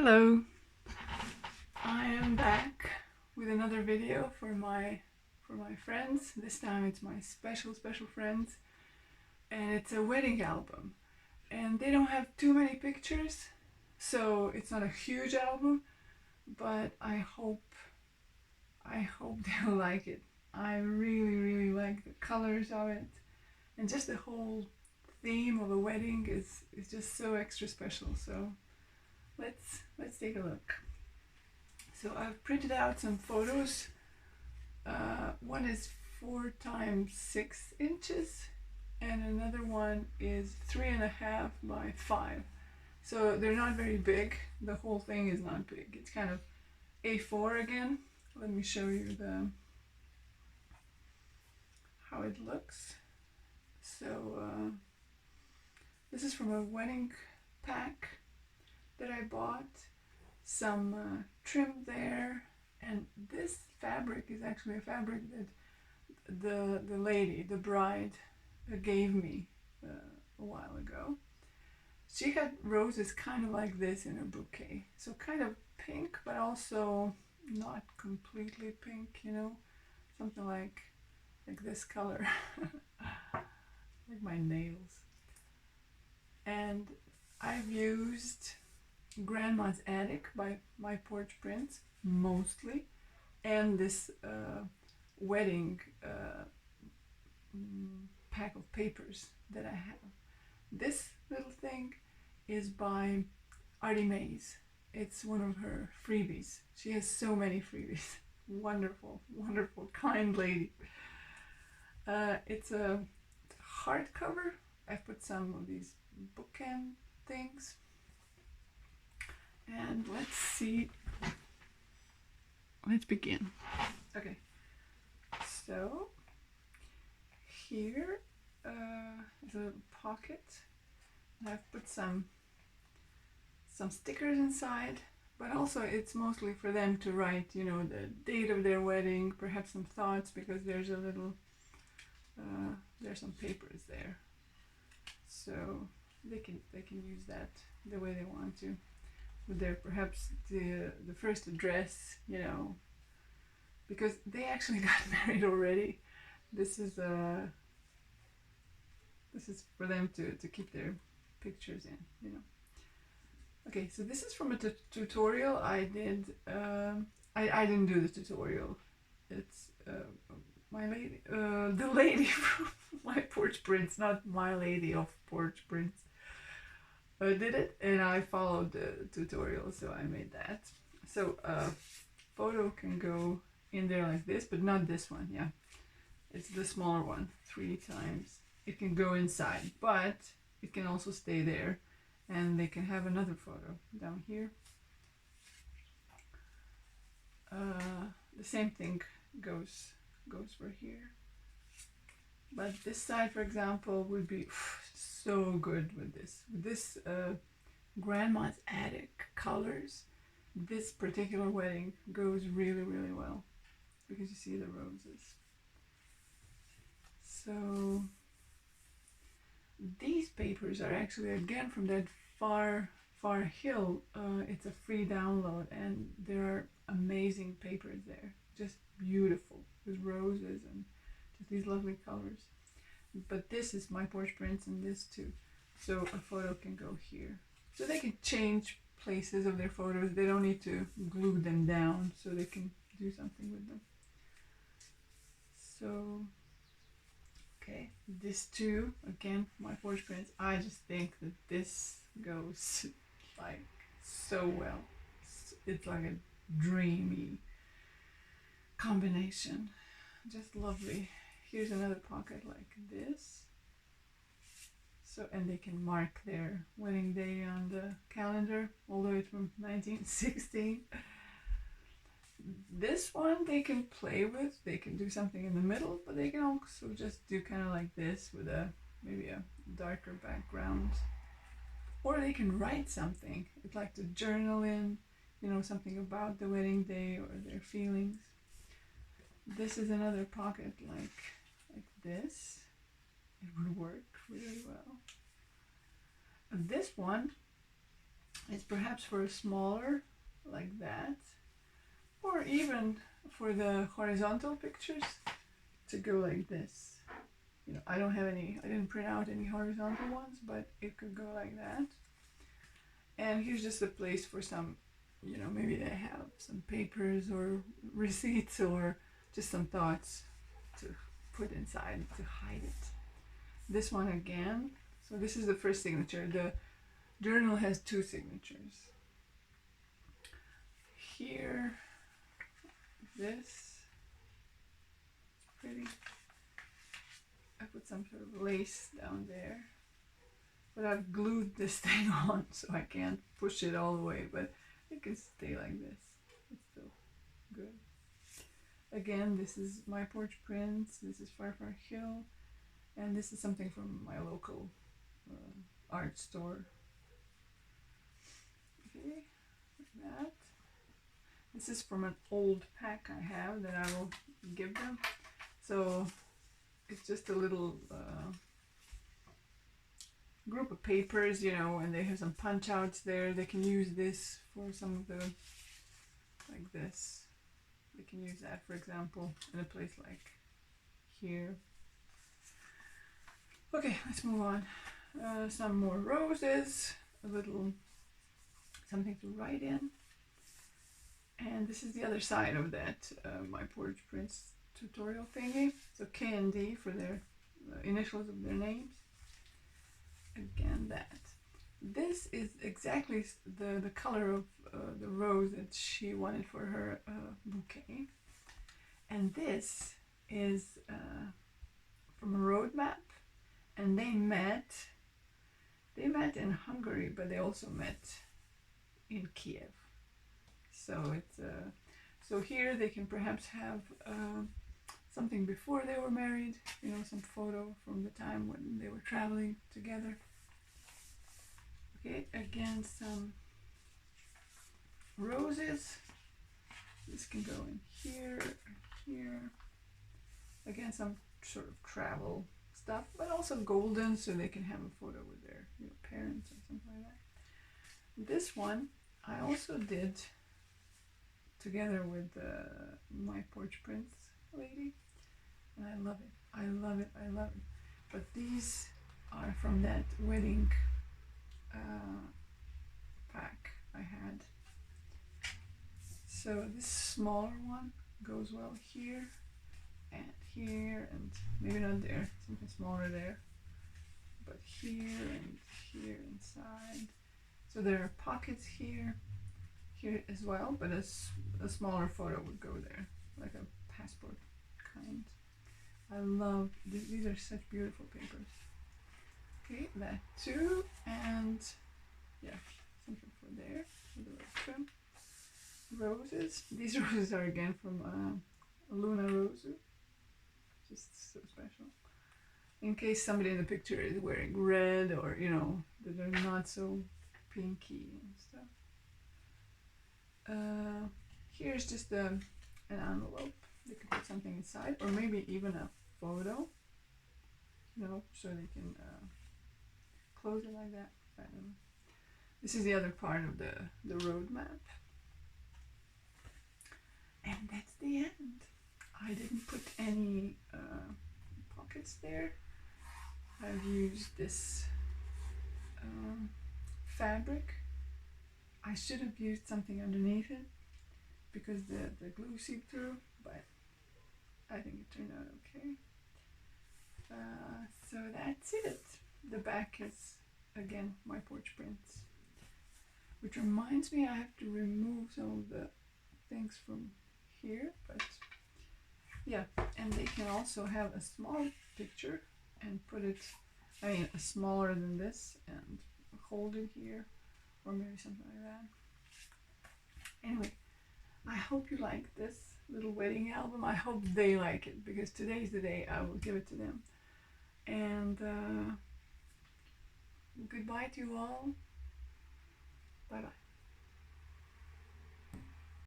Hello, I am back with another video for my friends. This time it's my special friends, and it's a wedding album. And they don't have too many pictures, so it's not a huge album, but I hope they'll like it. I really like the colors of it, and just the whole theme of a wedding is just so extra special. So let's take a look. So I've printed out some photos. One is 4 times 6 inches, and another one is 3.5 by 5. So they're not very big. The whole thing is not big. It's kind of A4 again. Let me show you how it looks. So this is from a wedding pack that I bought. Some trim there, and this fabric is actually a fabric that the lady, the bride, gave me a while ago. She had roses kind of like this in her bouquet, so kind of pink, but also not completely pink, you know, something like this color, like my nails. And I've used Grandma's Attic by my Porch Prints mostly, and this wedding pack of papers that I have. This little thing is by Arty Maze. It's one of her freebies. She has so many freebies. Wonderful, kind lady. It's a hardcover. I've put some of these bookend things. And let's see. Let's begin. Okay. So here is a little pocket. I've put some stickers inside, but also it's mostly for them to write, you know, the date of their wedding, perhaps some thoughts, because there's a little there's some papers there, so they can use that the way they want to. With their perhaps the first address, you know, because they actually got married already. This is for them to keep their pictures in, you know. Okay, so this is from a tutorial I did. I didn't do the tutorial. It's my lady, the lady from my Porch Prints, not my lady of Porch Prints. I did it, and I followed the tutorial, so I made that. So photo can go in there like this, but not this one. Yeah, it's the smaller one, 3 times. It can go inside, but it can also stay there, and they can have another photo down here. The same thing goes for here, but this side, for example, would be so good with this Grandma's Attic colors. This particular wedding goes really well, because you see the roses. So these papers are actually again from that far hill. It's a free download, and there are amazing papers there, just beautiful, with roses and just these lovely colors. But this is my Porch Prints, and this too, so a photo can go here, so they can change places of their photos. They don't need to glue them down, so they can do something with them. So okay, this too, again, my Porch Prints. I just think that this goes like so well. It's like a dreamy combination, just lovely. Here's another pocket like this. So, and they can mark their wedding day on the calendar, although it's from 1916. This one they can play with. They can do something in the middle, but they can also just do kind of like this with maybe a darker background. Or they can write something. It's like to journal in, you know, something about the wedding day or their feelings. This is another pocket like this. It would work really well. This one is perhaps for a smaller like that, or even for the horizontal pictures to go like this. You know, I didn't print out any horizontal ones, but it could go like that. And here's just a place for some, you know, maybe they have some papers or receipts or just some thoughts to put inside to hide it. This one again, so this is the first signature. The journal has 2 signatures. Here, this, pretty. I put some sort of lace down there, but I've glued this thing on so I can't push it all the way, but it can stay like this. It's still good. Again, this is my Porch Prints, this is Far Far Hill, and this is something from my local art store. Okay, like that. This is from an old pack I have that I will give them. So it's just a little group of papers, you know, and they have some punch outs there. They can use this for some of the, like this. They can use that, for example, in a place like here. Okay, let's move on. Some more roses, a little something to write in. And this is the other side of that, my Porch Prints tutorial thingy. So K and D for their initials of their names. Again, that. This is exactly the color of the rose that she wanted for her bouquet. And this is from a road map. And they met in Hungary, but they also met in Kiev. So it's so here they can perhaps have something before they were married, you know, some photo from the time when they were traveling together. Okay, again, some roses. This can go in here, here. Again, some sort of travel stuff, but also golden, so they can have a photo with their, you know, parents or something like that. This one I also did together with my Porch Prints lady, and I love it. I love it. I love it. But these are from that wedding pack I had. So this smaller one goes well here and here, and maybe not there, something smaller there, but here and here inside. So there are pockets here as well, but a smaller photo would go there, like a passport kind. I love these are such beautiful papers. Okay, that too, and yeah, something for there with the right trim. Roses. These roses are again from Luna Rozu. Just so special. In case somebody in the picture is wearing red, or you know, that they're not so pinky and stuff. Here's just an envelope. They can put something inside, or maybe even a photo. You know, so they can close it like that. I don't know. This is the other part of the road map. And that's the end. I didn't put any pockets there. I've used this fabric. I should have used something underneath it because the glue seeped through, but I think it turned out okay. So that's it. The back is, again, my Porch Prints. Which reminds me I have to remove some of the things from here, but yeah, and they can also have a small picture and put it, I mean, smaller than this, and hold it here, or maybe something like that. Anyway, I hope you like this little wedding album. I hope they like it, because today's the day I will give it to them. And goodbye to you all. Bye bye.